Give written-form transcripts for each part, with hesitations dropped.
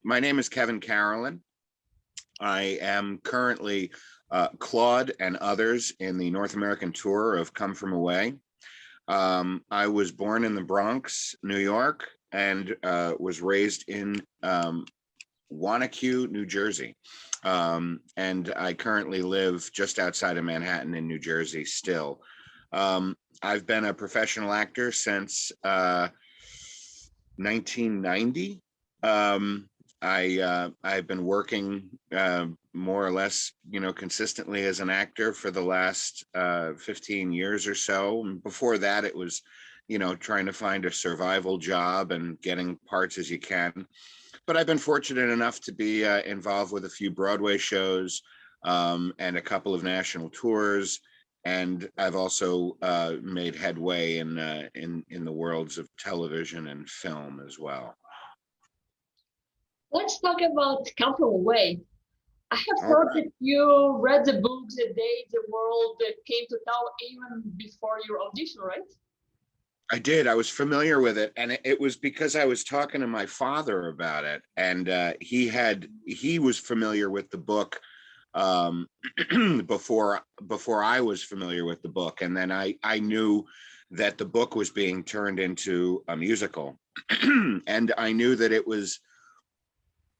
My name is Kevin Carolan. I am currently Claude and others in the North American tour of Come From Away. I was born in the Bronx, New York, and was raised in Wanacue, New Jersey. And I currently live just outside of Manhattan in New Jersey still. I've been a professional actor since 1990. I've been working more or less, consistently as an actor for the last 15 years or so. And before that, it was, trying to find a survival job and getting parts as you can. But I've been fortunate enough to be involved with a few Broadway shows and a couple of national tours. And I've also made headway in the worlds of television and film as well. Let's talk about Come From Away. I have All heard right. that you read the book the day the world came to town, even before your audition, right? I did. I was familiar with it, and it was because I was talking to my father about it, and he was familiar with the book before I was familiar with the book, and then I knew that the book was being turned into a musical, and I knew that it was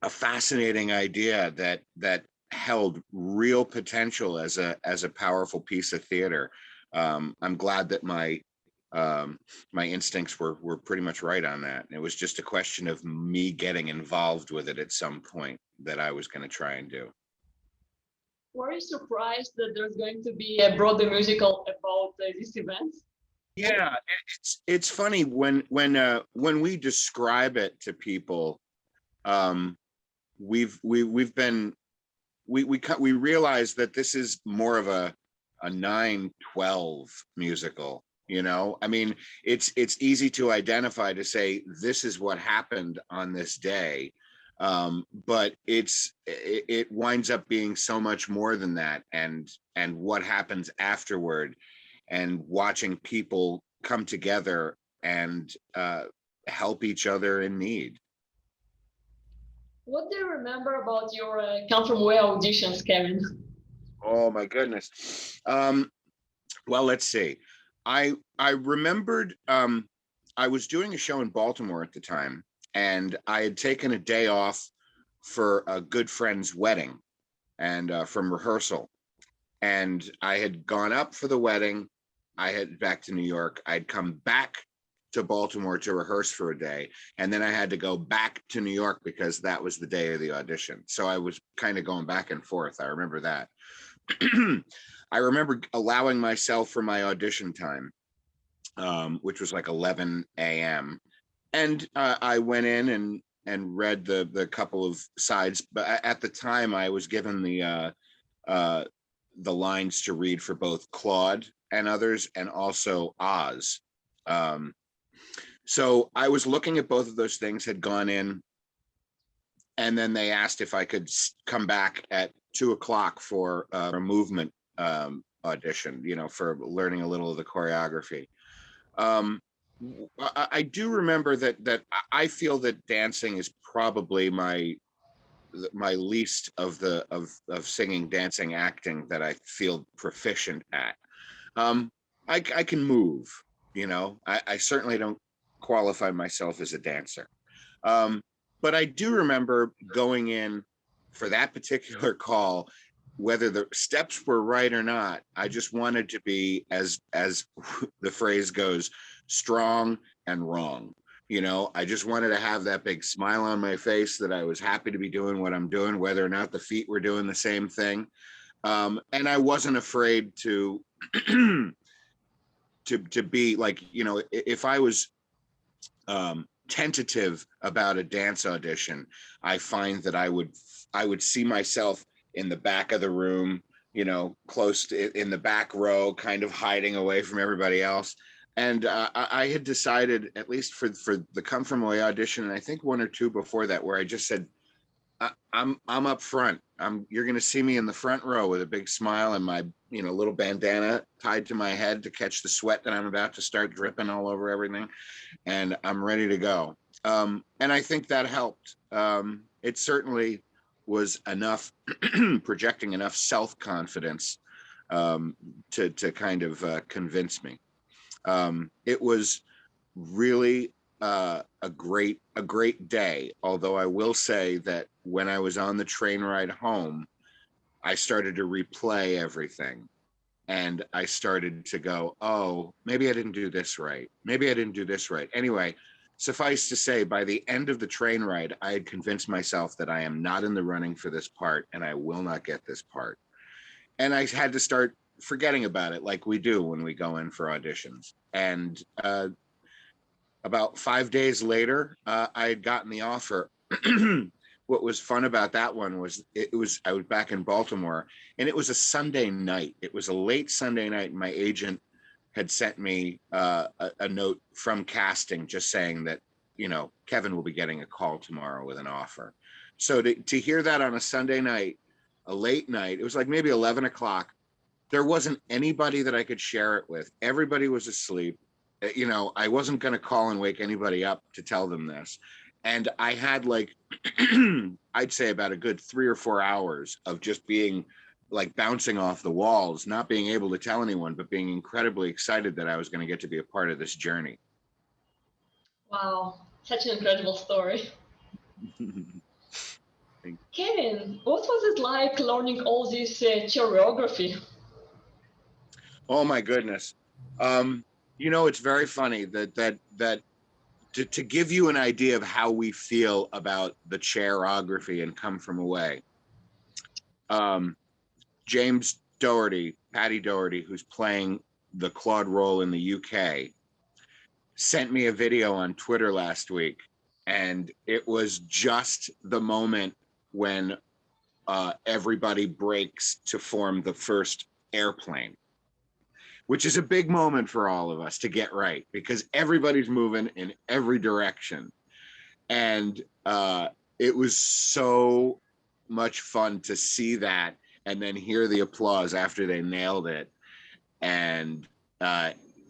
a fascinating idea that held real potential as a powerful piece of theater. I'm glad that my instincts were pretty much right on that. It was just a question of me getting involved with it at some point that I was going to try and do. Were you surprised that there's going to be a Broadway musical about this event? Yeah, it's funny when we describe it to people. Um, we've been we realize that this is more of a 9/12 musical. I mean, it's easy to identify, to say this is what happened on this day, but it winds up being so much more than that, and what happens afterward, and watching people come together and help each other in need. What do you remember about your Come From Away auditions, Kevin? Oh my goodness. Well, let's see. I remembered I was doing a show in Baltimore at the time, and I had taken a day off for a good friend's wedding and from rehearsal. And I had gone up for the wedding. I had back to New York. I'd come back to Baltimore to rehearse for a day, and then I had to go back to New York because that was the day of the audition. So I was kind of going back and forth. I remember that. I remember allowing myself for my audition time, which was like 11 a.m. And I went in and read the couple of sides. But at the time, I was given the lines to read for both Claude and others, and also Oz. So I was looking at both of those things, had gone in, and then they asked if I could come back at 2 o'clock for a movement audition, for learning a little of the choreography. I do remember that I feel that dancing is probably my least of singing, dancing, acting that I feel proficient at. I can move, I certainly don't qualify myself as a dancer. But I do remember going in for that particular call, whether the steps were right or not. I just wanted to be, as the phrase goes, strong and wrong. I just wanted to have that big smile on my face that I was happy to be doing what I'm doing, whether or not the feet were doing the same thing. And I wasn't afraid to to be like, if I was tentative about a dance audition, I find that I would see myself in the back of the room, close to in the back row, kind of hiding away from everybody else. And I had decided, at least for the Come From Away audition, and I think one or two before that, where I just said, I'm up front. You're going to see me in the front row with a big smile and my little bandana tied to my head to catch the sweat that I'm about to start dripping all over everything, and I'm ready to go. And I think that helped. It certainly was enough, projecting enough self-confidence to kind of convince me. It was really a great day. Although I will say that when I was on the train ride home, I started to replay everything. And I started to go, oh, maybe I didn't do this right. Maybe I didn't do this right. Anyway, suffice to say, by the end of the train ride, I had convinced myself that I am not in the running for this part and I will not get this part. And I had to start forgetting about it like we do when we go in for auditions. And about 5 days later, I had gotten the offer. What was fun about that one was I was back in Baltimore, and it was a Sunday night. It was a late Sunday night. And my agent had sent me a note from casting just saying that, you know, Kevin will be getting a call tomorrow with an offer. So to hear that on a Sunday night, a late night, it was like maybe 11 o'clock. There wasn't anybody that I could share it with. Everybody was asleep. You know, I wasn't going to call and wake anybody up to tell them this. And I had like, I'd say about a good 3 or 4 hours of just being like bouncing off the walls, not being able to tell anyone, but being incredibly excited that I was going to get to be a part of this journey. Wow, such an incredible story. Kevin, what was it like learning all this choreography? Oh my goodness. You know, it's very funny that to give you an idea of how we feel about the choreography and Come From Away. James Doherty, Patty Doherty, who's playing the Claude role in the UK, sent me a video on Twitter last week, and it was just the moment when everybody breaks to form the first airplane, which is a big moment for all of us to get right because everybody's moving in every direction. And it was so much fun to see that and then hear the applause after they nailed it. And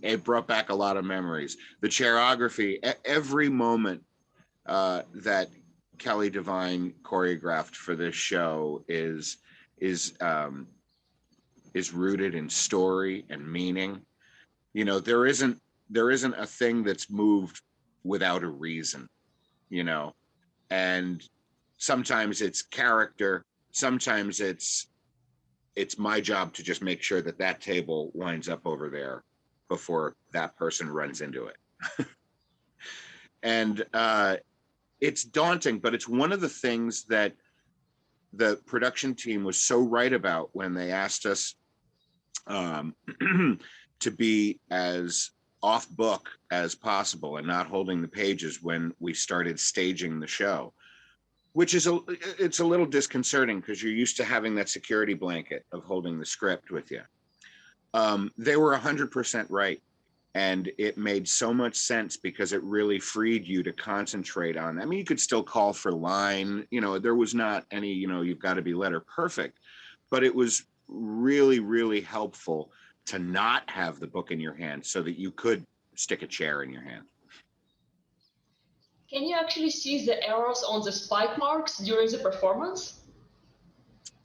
it brought back a lot of memories. The choreography, every moment that Kelly Devine choreographed for this show is rooted in story and meaning. You know, there isn't a thing that's moved without a reason, you know. And sometimes it's character, sometimes it's my job to just make sure that that table winds up over there before that person runs into it. And it's daunting, but it's one of the things that the production team was so right about when they asked us to be as off book as possible and not holding the pages when we started staging the show, which is it's a little disconcerting because you're used to having that security blanket of holding the script with you. They were 100% right. And it made so much sense because it really freed you to concentrate on. I mean, you could still call for line, you know, there was not any, you know, you've got to be letter perfect, but it was really, really helpful to not have the book in your hand so that you could stick a chair in your hand. Can you actually see the errors on the spike marks during the performance?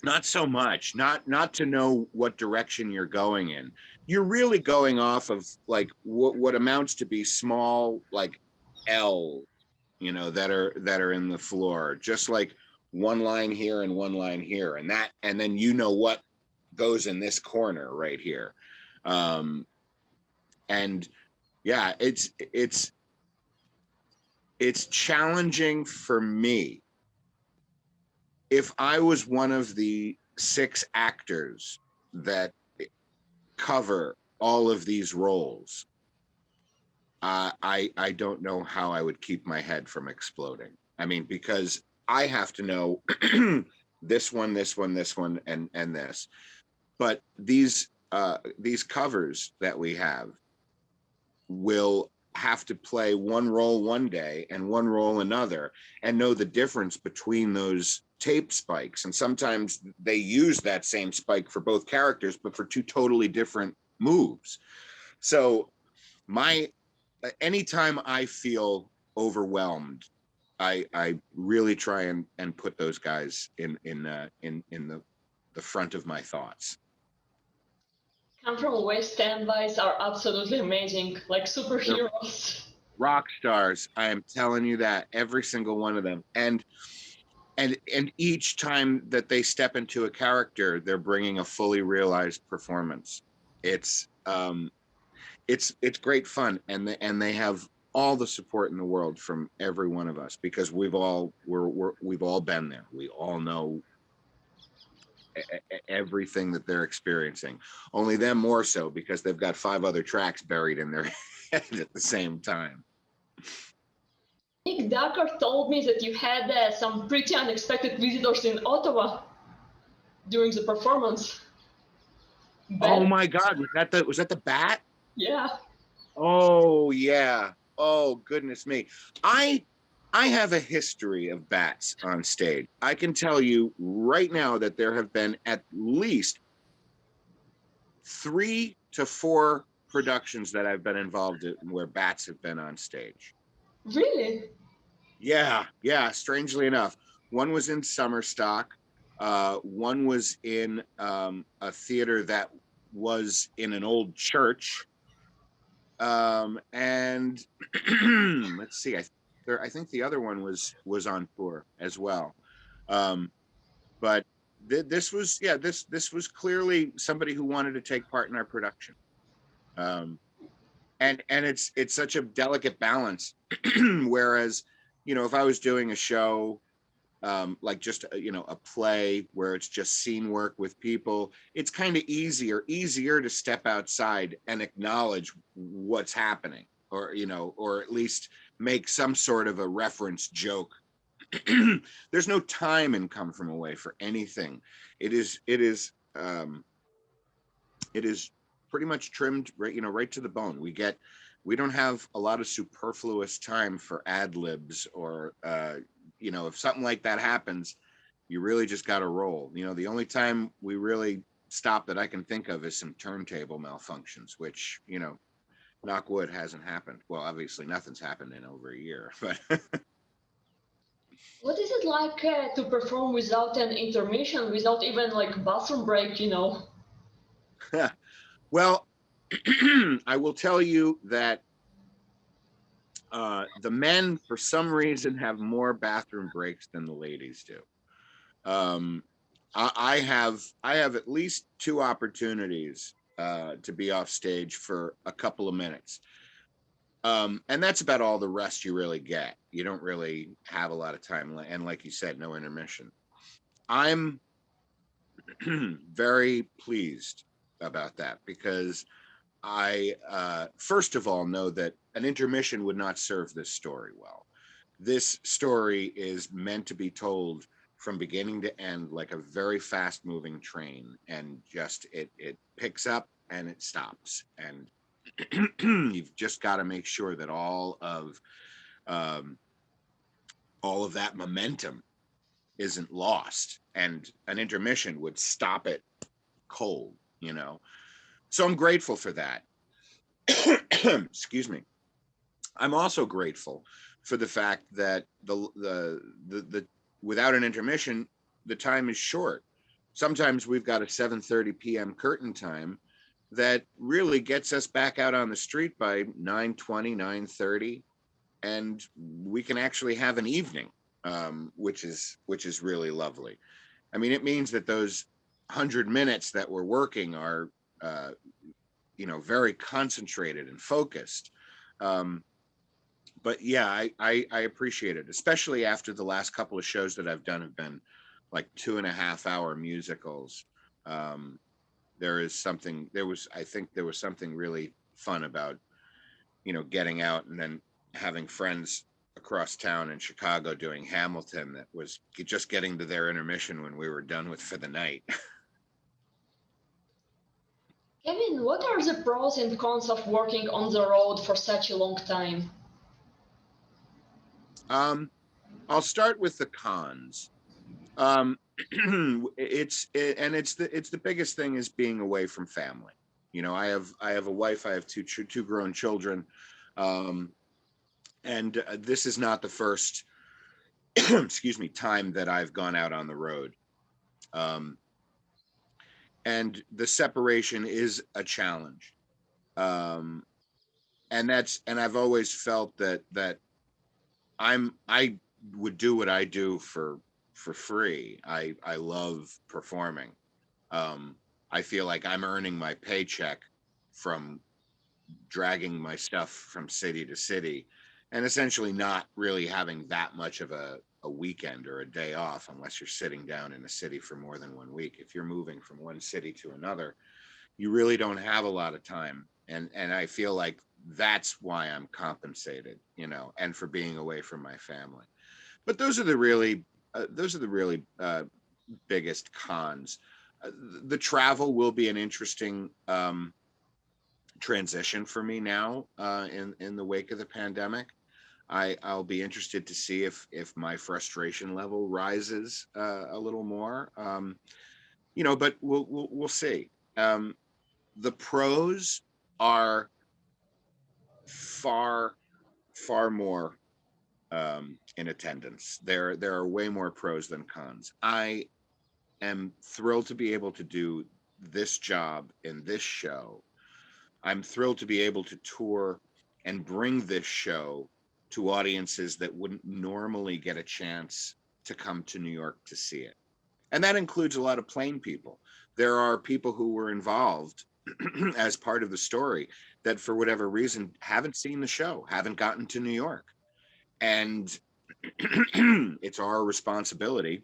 Not so much, not to know what direction you're going in. You're really going off of like what amounts to be small like L, you know, that are in the floor, just like one line here and one line here, and that, and then you know what goes in this corner right here. And yeah, it's challenging for me. If I was one of the 6 actors that cover all of these roles, I don't know how I would keep my head from exploding. I mean, because I have to know this one, this one, this one, and this. But these covers that we have will have to play one role one day and one role another and know the difference between those tape spikes. And sometimes they use that same spike for both characters, but for 2 totally different moves. So anytime I feel overwhelmed, I really try and put those guys in the front of my thoughts. Come from away standbys are absolutely amazing, like They're superheroes. rock stars. I am telling you that, every single one of them. And each time that they step into a character, they're bringing a fully realized performance. It's it's great fun, and they have all the support in the world from every one of us, because we've all been there. We all know everything that they're experiencing. Only them more so, because they've got 5 other tracks buried in their head at the same time. Nick Ducker told me that you had some pretty unexpected visitors in Ottawa during the performance. Oh my God, was that the Bat? Yeah. Oh yeah. Oh goodness me. I have a history of bats on stage. I can tell you right now that there have been at least 3 to 4 productions that I've been involved in where bats have been on stage. Really? Yeah, strangely enough. One was in Summerstock. One was in a theater that was in an old church. And let's see, I think the other one was on tour as well. But this was, yeah, this was clearly somebody who wanted to take part in our production. And it's such a delicate balance. Whereas, if I was doing a show, like just a play where it's just scene work with people, it's kind of easier to step outside and acknowledge what's happening, or at least make some sort of a reference joke. There's no time in Come From Away for anything. It is pretty much trimmed right to the bone. We don't have a lot of superfluous time for ad libs, or if something like that happens, you really just got to roll. The only time we really stop that I can think of is some turntable malfunctions, which, knock wood, hasn't happened. Well, obviously nothing's happened in over a year, but What is it like to perform without an intermission, without even like bathroom break? well, I will tell you that the men, for some reason, have more bathroom breaks than the ladies do. Um, I have at least 2 opportunities to be off stage for a couple of minutes. And that's about all the rest you really get. You don't really have a lot of time. And like you said, no intermission. I'm very pleased about that, because I, first of all, know that an intermission would not serve this story well. This story is meant to be told from beginning to end like a very fast moving train, and just it picks up and it stops, and you've just got to make sure that um, all of that momentum isn't lost, and an intermission would stop it cold. So I'm grateful for that. Excuse me. I'm also grateful for the fact that the without an intermission, the time is short. Sometimes we've got a 7:30 p.m. curtain time that really gets us back out on the street by 9:20, 9:30, and we can actually have an evening, which is really lovely. I mean, it means that those 100 minutes that we're working are, very concentrated and focused. But yeah, I appreciate it, especially after the last couple of shows that I've done have been like 2.5-hour musicals. I think there was something really fun about, getting out and then having friends across town in Chicago doing Hamilton that was just getting to their intermission when we were done with for the night. Kevin, what are the pros and cons of working on the road for such a long time? I'll start with the cons. It's the biggest thing is being away from family. I have a wife, I have two grown children. And this is not the first, excuse me, time that I've gone out on the road. Um, and the separation is a challenge. Um, and I've always felt that I would do what I do for free. I love performing. Um, I feel like I'm earning my paycheck from dragging my stuff from city to city, and essentially not really having that much of a weekend or a day off unless you're sitting down in a city for more than 1 week. If you're moving from one city to another, you really don't have a lot of time. And I feel like that's why I'm compensated, and for being away from my family. But those are the really biggest cons. Uh, the travel will be an interesting transition for me now, in the wake of the pandemic. I'll be interested to see if my frustration level rises a little more. But we'll see. The pros are far far more in attendance. There are way more pros than cons. I am thrilled to be able to do this job in this show. I'm thrilled to be able to tour and bring this show to audiences that wouldn't normally get a chance to come to New York to see it. And that includes a lot of plain people. There are people who were involved as part of the story that, for whatever reason, haven't seen the show, haven't gotten to New York. And it's our responsibility,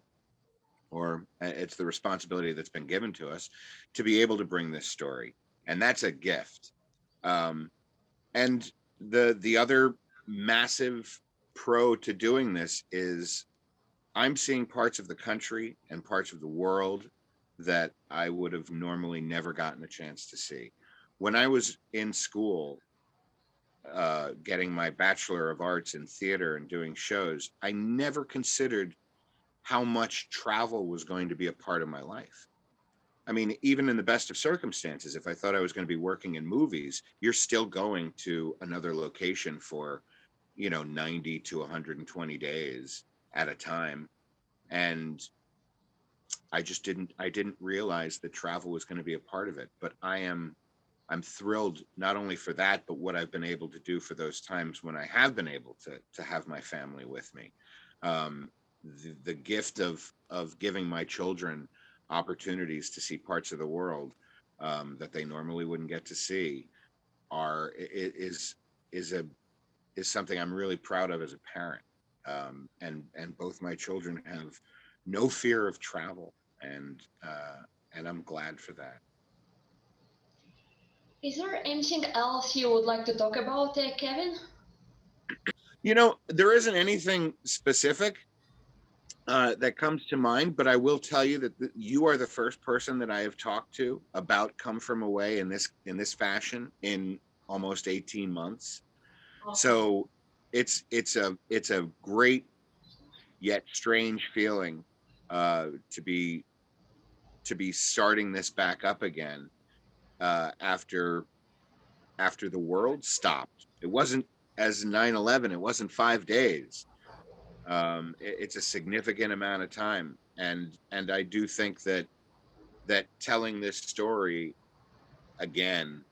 or it's the responsibility that's been given to us, to be able to bring this story. And that's a gift. And the other massive pro to doing this is I'm seeing parts of the country and parts of the world that I would have normally never gotten a chance to see. When I was in school, getting my Bachelor of Arts in theater and doing shows, I never considered how much travel was going to be a part of my life. I mean, even in the best of circumstances, if I thought I was going to be working in movies, you're still going to another location for, 90 to 120 days at a time. And I didn't realize that travel was going to be a part of it. But I'm thrilled not only for that, but what I've been able to do for those times when I have been able to have my family with me. The gift of giving my children opportunities to see parts of the world that they normally wouldn't get to see is a is something I'm really proud of as a parent. And both my children have no fear of travel, and I'm glad for that. Is there anything else you would like to talk about, Kevin? There isn't anything specific that comes to mind, but I will tell you that you are the first person that I have talked to about Come From Away in this fashion in almost 18 months. Awesome. So it's a great yet strange feeling to be starting this back up again after the world stopped. It wasn't as 9/11. It wasn't 5 days. It's a significant amount of time, and I do think that telling this story again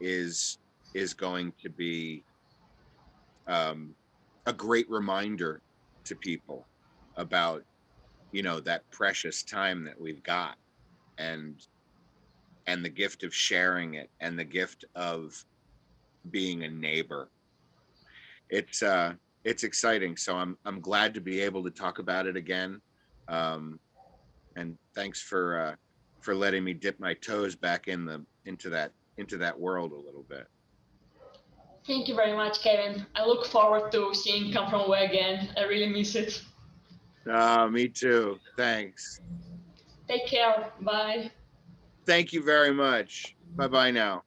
is going to be um, a great reminder to people about that precious time that we've got, and the gift of sharing it, and the gift of being a neighbor. It's exciting. So I'm glad to be able to talk about it again. Um, and thanks for letting me dip my toes back into that world a little bit. Thank you very much, Kevin. I look forward to seeing Come From Away again. I really miss it. Me too. Thanks. Take care. Bye. Thank you very much. Bye bye now.